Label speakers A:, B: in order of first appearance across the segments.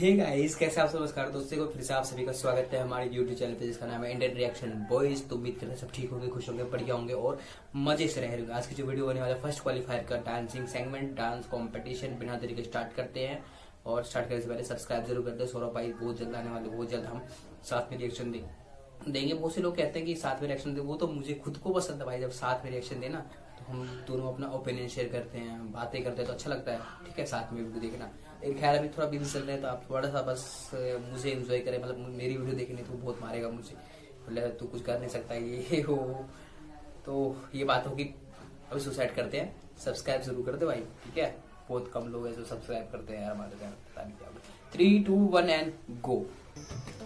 A: Hey guys, कैसे आप सब? नमस्कार दोस्तों को फिर से आप सभी का स्वागत है हमारे यूट्यूब चैनल पे जिसका नाम है इंडियन रिएक्शन बॉयज। तो उम्मीद करते हैं सब ठीक होंगे, खुश होंगे, बढ़िया होंगे और मजे से रह रहे होंगे। आज की जो वीडियो होने वाला है फर्स्ट क्वालिफायर का डांसिंग सेगमेंट, डांस कॉम्पिटिशन। बिना देरी के स्टार्ट करते हैं और स्टार्ट करने से पहले सब्सक्राइब जरूर करते हैं। सौरभ भाई बहुत जल्द आने वाले, बहुत जल्द हम साथ में रिएक्शन देंगे। बहुत से लोग कहते हैं कि साथ में रिएक्शन दे, वो तो मुझे खुद को पसंद है भाई। जब साथ में रिएक्शन देना तो हम दोनों अपना ओपिनियन शेयर करते हैं, बातें करते हैं तो अच्छा लगता है। ठीक है, साथ में वीडियो देखना। लेकिन खैर अभी थोड़ा बिजी चल रहे हैं तो आप थोड़ा सा बस मुझे एंजॉय करें। मतलब मेरी वीडियो देखने तो बहुत मारेगा मुझे, मतलब तू कुछ कर नहीं सकता ये हो। तो ये बात होगी, अभी सुसाइड करते हैं। सब्सक्राइब जरूर कर दे भाई, ठीक है। बहुत कम लोग हैं जो सब्सक्राइब करते हैं हमारे चैनल, पता नहीं क्या। 3, 2, 1 एंड गो।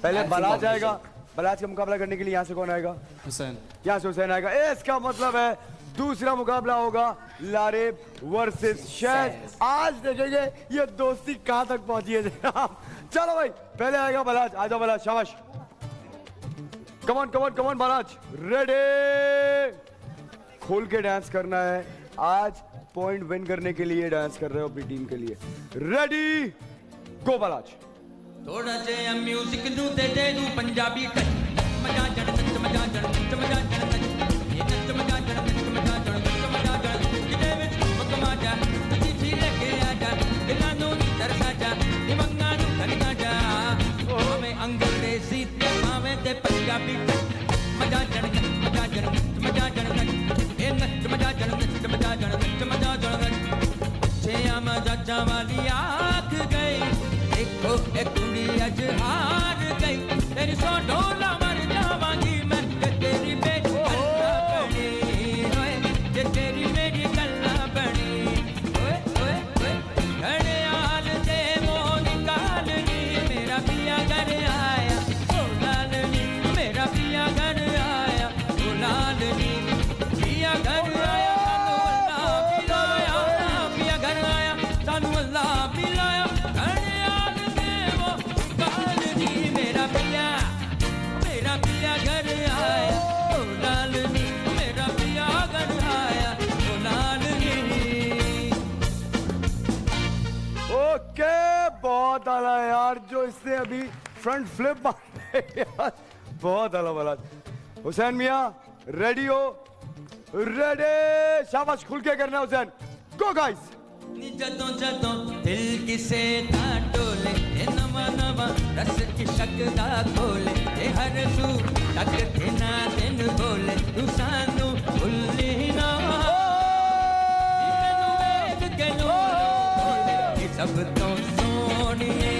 B: पहले बलाज आएगा। बलाज का मुकाबला करने के लिए यहाँ से कौन आएगा? हुसैन। यहाँ से हुसैन आएगा। इसका मतलब है दूसरा मुकाबला होगा लारेब वर्सेस शहद। आज देखेंगे ये दोस्ती कहाँ तक पहुंची है जनाब। चलो भाई, पहले आएगा बलाज। आ जाओ बलाज, शाबाश। Come on come on come on Balaj, ready. खोल के डांस करना है आज। पॉइंट विन करने के लिए डांस कर रहे हो अपनी टीम के लिए। रेडी गो बलाज।
C: थोड़ा जिहा म्यूजिक दू ते दे दू पंजाबी टच। मजा जड़ नच, मजा जड़ नच, मजा जड़ नच, ये नच मजा जड़ नच, मजा जड़ नच, मजा जड़ किते विच मकमा जा चिट्ठी लेके आ जा, दिलां नूं नी तरसा जा, दिमागां नूं खरीदा जा। भावें अंग्रेजी ते भावें ते पंजाबी टच। मजा जड़ नच, मजा जड़ नच, मजा जड़ नच, ये नच मजा जड़ नच, मजा जड़ नच, मजा जड़ नच। छेया मजा वाली आँख गई, देखो एक कुड़ी अज हार गई। तेरी सौ डोला मर जावांगी मैं, तेरी मेरी गल्ला बनी होए, तेरी मेरी गल्ला बनी होए होए होए। घड़ियाल दे मोह निकालनी, मेरा पिया घर आया ओ लालनी, मेरा पिया घर आया ओ लालनी। पिया घर आया सानू अल्लाह पिलाया, पिया घर आया सानू अल्लाह पिलाया। पिया घर आया ओ लालनी, मेरा पिया घर आया ओ लालनी।
B: ओके, बहुत आला यार जो इसने अभी फ्रंट फ्लिप मारे यार, बहुत आला बलाज। हुसैन मियां रेडी हो? रेडी, शाबाश। खुल के करना हुसैन, गो गाइस।
C: जदों जदों दिल किसे दा टोले, नवा नवा रस इश्क दा खोले, हर सू तक के ना दिन बोले, तू सानू भुल्ली ना। मैनू वेख के लोले सब तो सोनिए,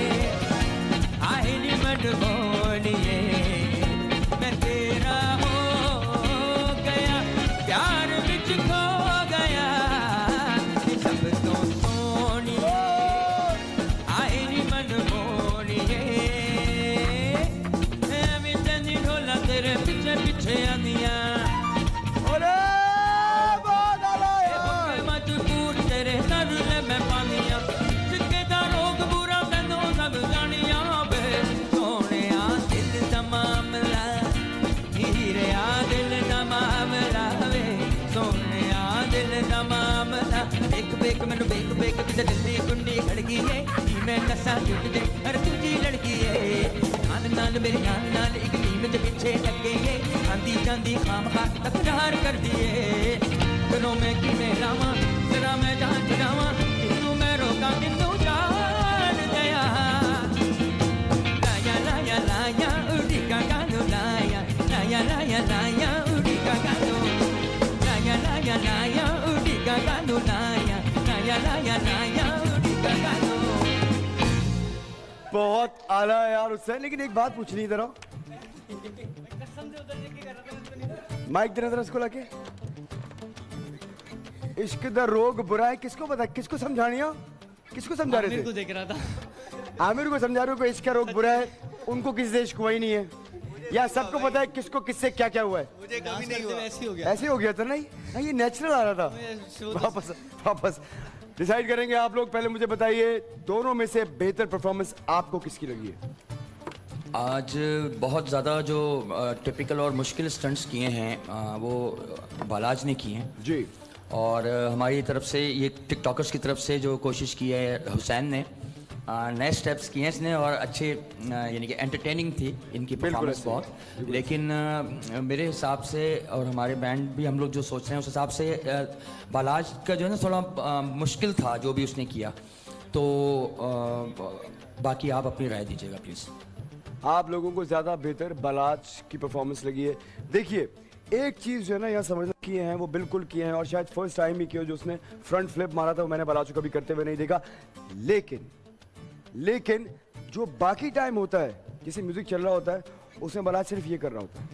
C: आए नी मन बोनिए, मैं तेरा हो गया, प्यार विच खो गया। सब तो सोनिए, आए नी मन बोनिए, मैं तेरी ढोला तेरे पीछे पीछे आनिया।
B: अरे बहुत आला यार,
C: मजबूर तेरे तरले मैं पानिया, सिक्के दा रोग बुरा तैनू सब जानिया। वे सोनिया दिल दा मामला, हीरिया दिल दा मामला, वे सोनिया दिल दा मामला। बेक बेक मैनू बेक बेक किसे दिल दी कुंडी खड़की है, मैं नशा टूट दे हर दूजी लड़की है। नाल नाल मेरे नाल नाल एक नीम दे पीछे लगे है, आंदी जांदी खाम खा तकरार कर दिए। करो मैं कि मैं लावा जरा मैं जान जावा, किन्नू मैं रोका किन्नू जान दया। लाया लाया लाया उड़ी का गानो, लाया लाया लाया लाया उड़ी का गानो, लाया लाया लाया उड़ी का गानो, लाया लाया लाया लाया उड़ी का गानो।
B: बहुत आला यार हुसैन। लेकिन एक बात पूछनी इधर आओ, माइक देना जरा इसको लाके। इश्क दा रोग बुरा है, किसको पता, किसको समझानिया, किसको समझा रहे थे?
D: आमिर को देख रहा था।
B: आमिर को समझा रहे हो कि इश्क का रोग बुरा है, उनको किसी से इश्क हुआ ही नहीं है, या सबको पता है किसको किससे क्या क्या हुआ है?
D: मुझे कभी नहीं हुआ, ऐसे हो गया,
B: ऐसे हो गया था। नहीं नहीं, ये नेचुरल आ रहा था। वापस वापस डिसाइड करेंगे आप लोग। पहले मुझे बताइए, दोनों में से बेहतर परफॉर्मेंस आपको किसकी लगी है?
E: आज बहुत ज़्यादा जो टिपिकल और मुश्किल स्टंट्स किए हैं वो बालाज ने किए हैं
B: जी,
E: और हमारी तरफ से ये टिकटॉकर्स की तरफ से जो कोशिश की है हुसैन ने, नए स्टेप्स किए हैं इसने और अच्छे यानी कि एंटरटेनिंग थी इनकी परफॉर्मेंस बहुत। लेकिन मेरे हिसाब से और हमारे बैंड भी हम लोग जो सोच रहे हैं उस हिसाब से बालाज का जो है ना थोड़ा मुश्किल था जो भी उसने किया। तो बाकी आप अपनी राय दीजिएगा प्लीज़।
B: आप लोगों को ज़्यादा बेहतर बालाज की परफॉर्मेंस लगी है? देखिए एक चीज़ जो है ना यहाँ समझना किए हैं वो बिल्कुल किए हैं और शायद फर्स्ट टाइम ही किया जो उसने फ्रंट फ्लिप मारा था वो मैंने बालाज को कभी करते हुए नहीं देखा। लेकिन जो बाकी टाइम होता है जैसे म्यूजिक चल रहा होता है उसमें बालाज सिर्फ ये कर रहा होता है,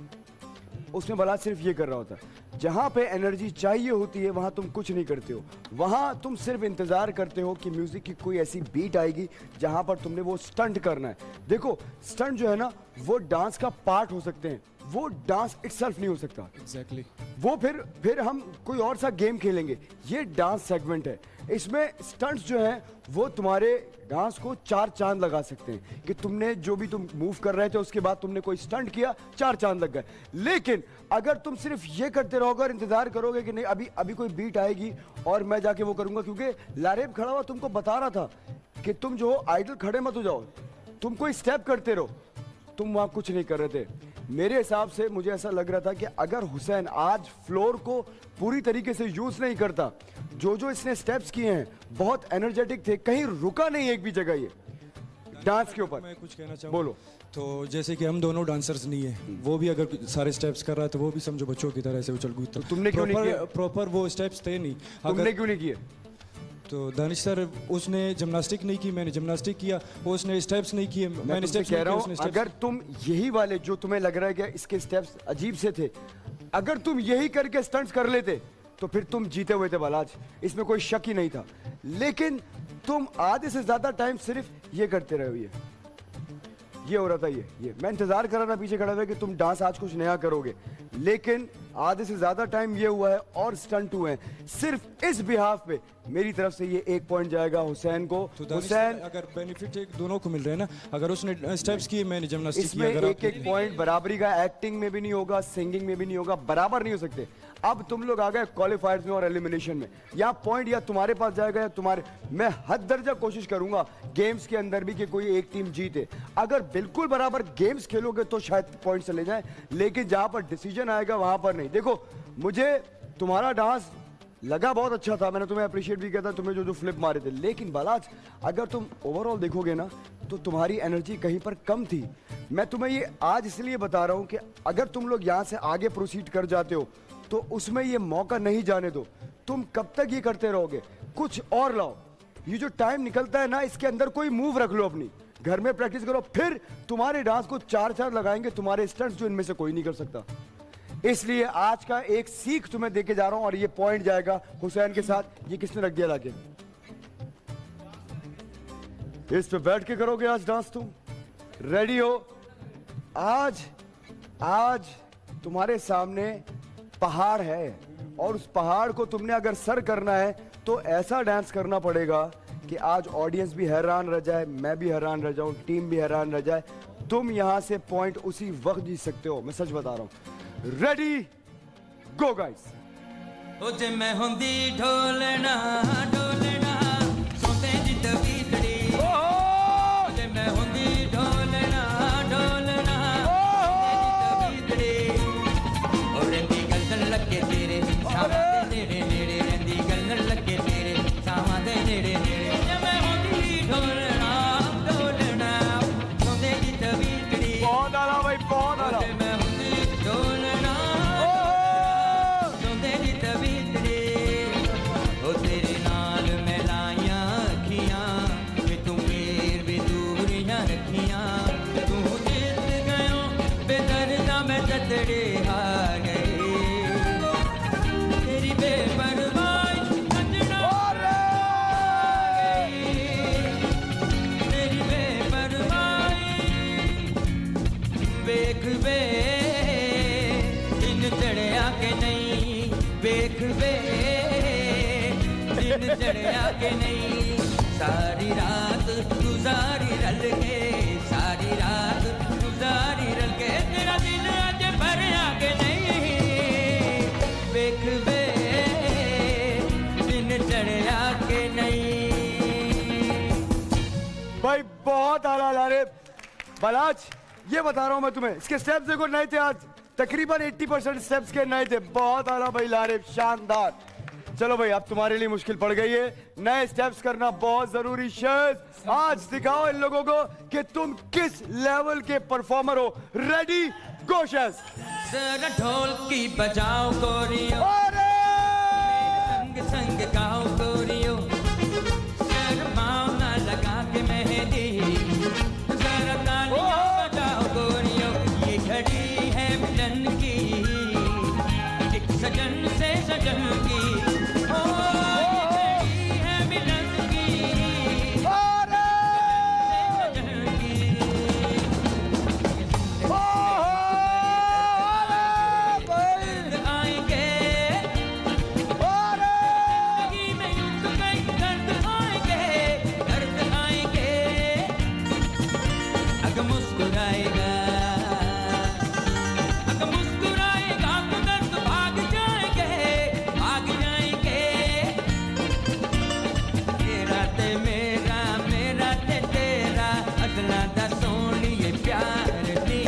B: उसमें बालाज सिर्फ ये कर रहा होता है। जहाँ पे एनर्जी चाहिए होती है वहाँ तुम कुछ नहीं करते हो, वहाँ तुम सिर्फ इंतजार करते हो कि म्यूजिक की कोई ऐसी बीट आएगी जहाँ पर तुमने वो स्टंट करना है। देखो स्टंट जो है ना वो डांस का पार्ट हो सकते हैं, वो डांस इटसेल्फ नहीं हो सकता।
D: एग्जैक्टली
B: वो फिर हम कोई और सा गेम खेलेंगे। ये डांस सेगमेंट है, इसमें स्टंट्स जो हैं वो तुम्हारे डांस को 4 चांद लगा सकते हैं कि तुमने जो भी तुम मूव कर रहे थे उसके बाद तुमने कोई स्टंट किया 4 चांद लग गए। लेकिन अगर तुम सिर्फ ये करते रहोगे और इंतजार करोगे कि नहीं अभी कोई बीट आएगी और मैं जाके वो करूंगा, क्योंकि लारेब खड़ा हुआ तुमको बता रहा था कि तुम जो आइडल खड़े मत हो जाओ, तुम कोई स्टेप करते रहो, तुम वहां कुछ नहीं कर रहे थे। मेरे हिसाब से मुझे ऐसा लग रहा था कि अगर हुसैन आज फ्लोर को पूरी तरीके से यूज नहीं करता, जो इसने स्टेप्स किए हैं बहुत एनर्जेटिक थे, कहीं रुका नहीं एक भी जगह ये डांस के ऊपर।
F: मैं कुछ कहना चाहूँ
B: बोलो।
F: तो जैसे कि हम दोनों डांसर्स नहीं है, वो भी अगर सारे स्टेप्स कर रहा है तो वो भी समझो बच्चों की तरह से उछल कूद।
B: तो तुमने क्यों नहीं किया?
F: प्रॉपर वो स्टेप्स थे नहीं।
B: तुमने क्यों नहीं किए?
F: तो दानिश सर उसने जिम्नास्टिक नहीं की, मैंने जिम्नास्टिक किया, वो उसने स्टेप्स नहीं किए, मैंने स्टेप्स
B: कह रहा हूँ। अगर तुम यही वाले जो तुम्हें लग रहा है कि इसके स्टेप्स अजीब से थे, अगर तुम यही करके स्टंट्स कर लेते तो फिर तुम जीते हुए थे बालाज, इसमें कोई शक ही नहीं था। लेकिन तुम आधे से ज्यादा टाइम सिर्फ ये करते रहे। ये हो रहा था ये मैं इंतजार कर रहा था पीछे खड़ा हुआ कि तुम डांस आज कुछ नया करोगे, लेकिन आधे से ज्यादा टाइम ये हुआ है और स्टंट हुए हैं। सिर्फ इस बिहाफ पे मेरी तरफ से ये 1 पॉइंट जाएगा हुसैन को।
F: तो
B: हुसैन
F: अगर बेनिफिट एक दोनों को मिल रहे हैं ना, अगर उसने स्टेप्स किए मैंने जिम्नास्टिक
B: इसमें
F: किया,
B: एक पॉइंट बराबरी का एक्टिंग में भी नहीं होगा, सिंगिंग में भी नहीं होगा, बराबर नहीं हो सकते। अब तुम लोग आ गए क्वालिफायर्स में और एलिमिनेशन में, या पॉइंट या तुम्हारे पास जाएगा या तुम्हारे। मैं हद दर्जा कोशिश करूंगा गेम्स के अंदर भी कि कोई एक टीम जीते। अगर बिल्कुल बराबर गेम्स खेलोगे तो शायद पॉइंट चले जाए, लेकिन जहां पर डिसीजन आएगा वहां पर नहीं। देखो मुझे तुम्हारा डांस लगा बहुत अच्छा था, मैंने तुम्हें अप्रिशिएट भी किया था, तुम्हें जो फ्लिप मारे थे। लेकिन बालाज अगर तुम ओवरऑल देखोगे ना तो तुम्हारी एनर्जी कहीं पर कम थी। मैं तुम्हें ये आज इसलिए बता रहा हूं कि अगर तुम लोग यहां से आगे प्रोसीड कर जाते हो तो उसमें ये मौका नहीं जाने दो। तुम कब तक ये करते रहोगे? कुछ और लाओ। ये जो टाइम निकलता है ना इसके अंदर कोई मूव रख लो, अपनी घर में प्रैक्टिस करो, फिर तुम्हारे डांस को 4 लगाएंगे तुम्हारे स्टंट्स, जो इनमें से कोई नहीं कर सकता। इसलिए आज का एक सीख तुम्हें देके जा रहा हूं और ये पॉइंट जाएगा हुसैन के साथ। ये किसने रख दिया लाके? इस पे बैठ के करोगे आज डांस तुम? रेडी हो? आज तुम्हारे सामने पहाड़ है और उस पहाड़ को तुमने अगर सर करना है तो ऐसा डांस करना पड़ेगा कि आज ऑडियंस भी हैरान रह जाए, मैं भी हैरान रह जाऊं, टीम भी हैरान रह जाए। तुम यहां से पॉइंट उसी वक्त जीत सकते हो, मैं सच बता रहा हूं। Ready go guys.
C: ओ जे मैं हुंदी ढोलना ढोलना सोते जित बीतड़ी, ओ जे मैं हुंदी ढोलना ढोलना सोते जित बीतड़ी। ओ रंदी गल लगे तेरे सावा दे नेड़े नेड़े, रंदी गल लगे तेरे सावा दे नेड़े नेड़े। जे मैं हुंदी ढोलना ढोलना सोते जित बीतड़ी।
B: बहुत आला भाई, बहुत आला।
C: जे मैं हुंदी ढोलना सोते जित बीतड़ी। ओ तेरे नाल मैं लाइयां अखियां वे तू मेर भी दूरियां रखियां। तू जित गयो बेदर्दा मैं ततड़े हार गई। तेरी बेपरवाही सजना गई। तेरी बेपरवाही वेख वे दिन चढ़िया के नहीं, वेख वे दिन चढ़िया के नहीं। सारी रात गुजारी रल के, सारी रात गुजारी रल के। तेरा दिल अज भरिया के नहीं, वेख वे दिन चढ़िया के नहीं।
B: बलाज ये बता रहा हूं मैं तुम्हें, इसके स्टेप्स देखो नए थे आज, तकरीबन 80% स्टेप्स के नए थे। बहुत आला भाई लारे, शानदार। चलो भाई अब तुम्हारे लिए मुश्किल पड़ गई है, नए स्टेप्स करना बहुत जरूरी। शेज आज दिखाओ इन लोगों को कि तुम किस लेवल के परफॉर्मर हो। रेडी गो शेज।
C: जरा ढोल की बजाओ गोरियो,
B: अरे
C: संग संग गाओ गोरियो, शर्माओ ना लगा के मेहंदी, जरा तालियां बजाओ गोरियो। ये घड़ी है मिलन की, एक सजन से सजन की, ओ ये घड़ी है मिलन की, सजन की। आएंगे जिंदगी में यूं तो कई दर्द आएंगे, दर्द आएंगे, अगर मुस्कुराएगा, अगर मुस्कुराएगा तो दर्द भाग जाएंगे, भाग जाएंगे। तेरा ते मेरा, मेरा ते तेरा, अगला दा सोनिए प्यार दी,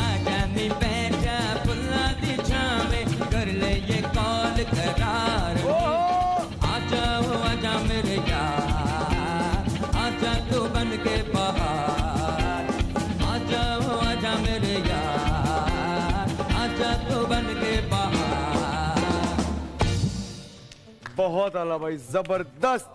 C: आजा नी बैठा फुल्ला दी छावे, कर ले ये कॉल करार दी। आजा मेरे यार, आजा तू बन के बाहर, आजा मेरे यार, आजा तू बन के बाहर।
B: बहुत आला भाई, जबरदस्त।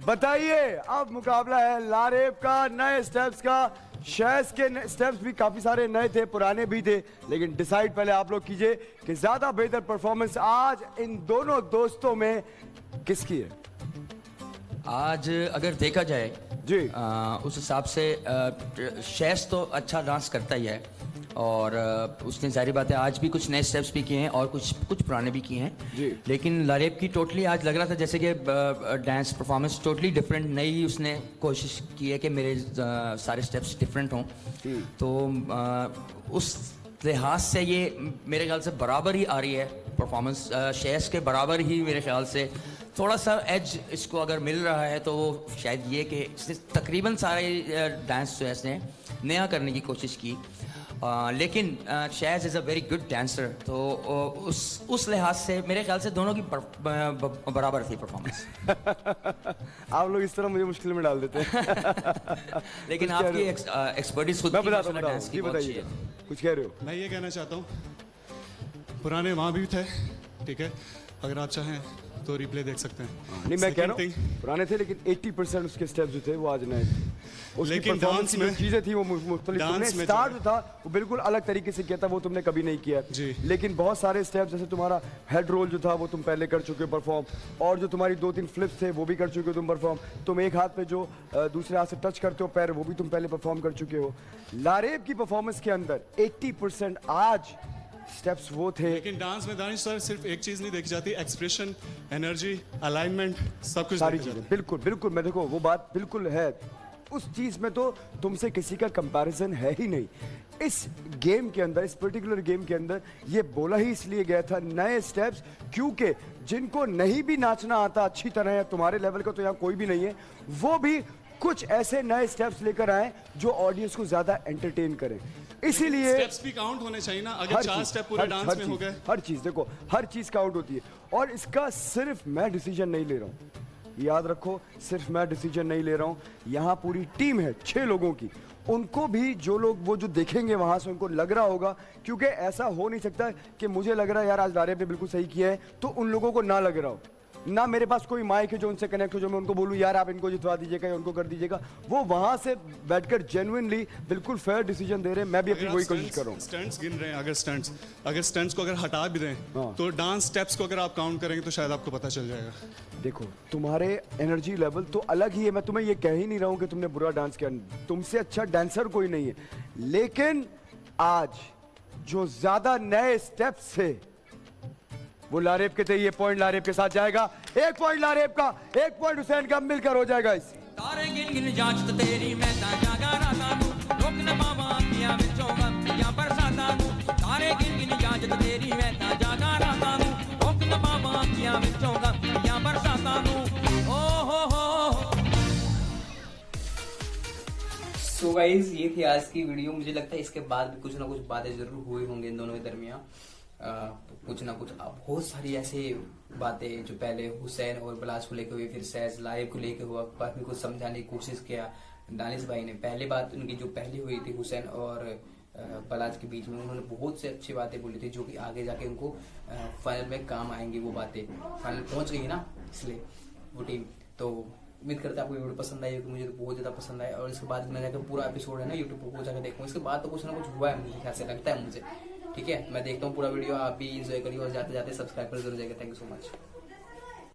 B: बताइए अब मुकाबला है लारेब का नए स्टेप्स का। शैस के स्टेप्स भी काफी सारे नए थे, पुराने भी थे, लेकिन डिसाइड पहले आप लोग कीजिए कि ज्यादा बेहतर परफॉर्मेंस आज इन दोनों दोस्तों में किसकी है।
E: आज अगर देखा जाए
B: जी
E: उस हिसाब से शैस तो अच्छा डांस करता ही है, और उसने जाहिर बात है आज भी कुछ नए स्टेप्स भी किए हैं और कुछ पुराने भी किए हैं
B: जी।
E: लेकिन लारेब की टोटली आज लग रहा था जैसे कि डांस परफॉर्मेंस टोटली डिफरेंट, नई उसने कोशिश की है कि मेरे सारे स्टेप्स डिफरेंट हों। तो उस लिहाज से ये मेरे ख्याल से बराबर ही आ रही है परफॉर्मेंस, शैस के बराबर ही मेरे ख्याल से। थोड़ा सा एज इसको अगर मिल रहा है तो वो शायद ये कि इसने तकरीबन सारे डांस जो है इसने नया करने की कोशिश की, लेकिन Shaz is a very good dancer, तो उस लिहाज से मेरे ख्याल से दोनों की बराबर थी परफॉर्मेंस।
B: आप लोग इस तरह मुझे मुश्किल में डाल देते हैं।
E: लेकिन आपकी एक्सपर्टीज खुद
B: मैं
E: की
B: बताता हूँ,
E: डांस की
B: जी
E: बहुत अच्छी
B: बताइए,
E: है।
B: कुछ कह रहे हो।
F: मैं ये कहना चाहता हूँ, पुराने वहाँ भी थे, ठीक है, अगर आप चाहें तो रिप्ले देख सकते हैं।
B: नहीं मैं कह रहा
F: Second
B: हूँ पुराने थे, लेकिन 80% उसके स्टेप्स जो थे वो आज नए थे। उसकी
F: लेकिन
B: performance
F: डांस
B: की जो
F: में-
B: चीजें थी वो मुख्तलिफ,
F: डांस
B: तुमने
F: में
B: स्टार्ट
F: जो
B: जो था वो बिल्कुल अलग तरीके से किया था, वो तुमने कभी नहीं किया।
F: जी।
B: लेकिन बहुत सारे स्टेप्स जैसे तुम्हारा हेड रोल जो था वो तुम पहले कर चुके हो परफॉर्म, और जो तुम्हारी 2-3 फ्लिप्स थे वो भी कर चुके हो तुम परफॉर्म। तुम एक हाथ पे जो दूसरे हाथ से टच करते हो पैर, वो भी तुम पहले परफॉर्म कर चुके हो। लारेब की परफॉर्मेंस के अंदर 80% आज स्टेप्स वो थे।
F: लेकिन डांस में दानिश सर सिर्फ एक चीज नहीं देखी जाती, एक्सप्रेशन, एनर्जी, अलाइनमेंट, सब कुछ
B: सारी
F: देखा
B: चीजें
F: जाता है।
B: बिल्कुल बिल्कुल, मैं देखो वो बात बिल्कुल है, उस चीज में तो तुमसे किसी का कंपैरिजन है ही नहीं। इस गेम के अंदर, इस पर्टिकुलर गेम के अंदर ये बोला ही इसलिए गया था नए स्टेप्स, क्योंकि जिनको नहीं भी नाचना आता अच्छी तरह है, तुम्हारे लेवल का तो यहाँ कोई भी नहीं है, वो भी कुछ ऐसे नए स्टेप्स लेकर आए जो ऑडियंस को ज्यादा एंटरटेन करें। इसीलिए
F: स्टेप्स भी काउंट होने चाहिए ना, अगर 4 स्टेप पूरे डांस में हो गए।
B: हर चीज देखो, हर चीज काउंट होती है, और इसका सिर्फ मैं डिसीजन नहीं ले रहा हूँ, याद रखो, सिर्फ मैं डिसीजन नहीं ले रहा हूँ, यहाँ पूरी टीम है 6 लोगों की, उनको भी जो लोग वो जो देखेंगे वहां से उनको लग रहा होगा, क्योंकि ऐसा हो नहीं सकता कि मुझे लग रहा है यार आज लारेब ने बिल्कुल सही किया है तो उन लोगों को ना लग रहा हो। ना मेरे पास कोई माइक है जो उनसे कनेक्ट हो, जो मैं उनको बोलूं यार आप इनको जितवा दीजिएगा या उनको कर दीजिएगा, वो वहां से बैठकर जेन्युइनली बिल्कुल फेयर डिसीजन दे रहे हैं। मैं भी अपनी वही कोशिश कर रहा हूँ।
F: स्टंट्स गिन रहे हैं, अगर स्टंट्स को अगर हटा भी दें
B: हाँ।
F: तो डांस स्टेप्स को अगर आप काउंट करेंगे तो शायद आपको पता चल जाएगा।
B: देखो तुम्हारे एनर्जी लेवल तो अलग ही है, मैं तुम्हें ये कह ही नहीं रहा हूं कि तुमने बुरा डांस किया, तुमसे अच्छा डांसर कोई नहीं है, लेकिन आज जो ज्यादा नए स्टेप्स थे वो लारेब के थे। ये पॉइंट लारेब के साथ जाएगा, 1 पॉइंट लारेब का, 1 पॉइंट हुसैन का, मिलकर हो जाएगा इस।
C: तारे गिन गिन जांचत तेरी मैं ता जागा राता नू, रोक न मामा अखियां विचों गंदियां बरसातां नू। तारे गिन गिन जांचत तेरी मैं ता जागा राता नू, रोक न मामा अखियां विचों गंदियां बरसातां नू। ओ हो
A: सो तो गाइस ये थी आज की वीडियो। मुझे लगता है इसके बाद भी कुछ ना कुछ बातें जरूर हुई होंगी इन दोनों के दरमियान। कुछ ना कुछ बहुत सारी ऐसी बातें जो पहले हुसैन और बलाज को लेकर हुई, फिर सैज लाइव को लेकर हुआ, काफी कुछ समझाने की कोशिश किया दानिश भाई ने। पहले बात उनकी जो पहले हुई थी हुसैन और बलाज के बीच में, उन्होंने बहुत से अच्छी बातें बोली थी जो कि आगे जाके उनको फाइनल में काम आएंगी। वो बातें फाइनल पहुंच गई ना, इसलिए वो टीम। तो उम्मीद करते हैं आपको वीडियो पसंद आई, क्योंकि मुझे तो बहुत ज्यादा पसंद आया। और इसके बाद मैं जाकर पूरा एपिसोड है ना यूट्यूब पर जाकर देखूंगा। इसके बाद तो कुछ ना कुछ हुआ है मुझे ख्याल से, लगता है मुझे। ठीक है, मैं देखता हूँ पूरा वीडियो, आप भी इंजॉय करिए और जाते जाते सब्सक्राइब कर जरूर जाएगा। Thank you so much.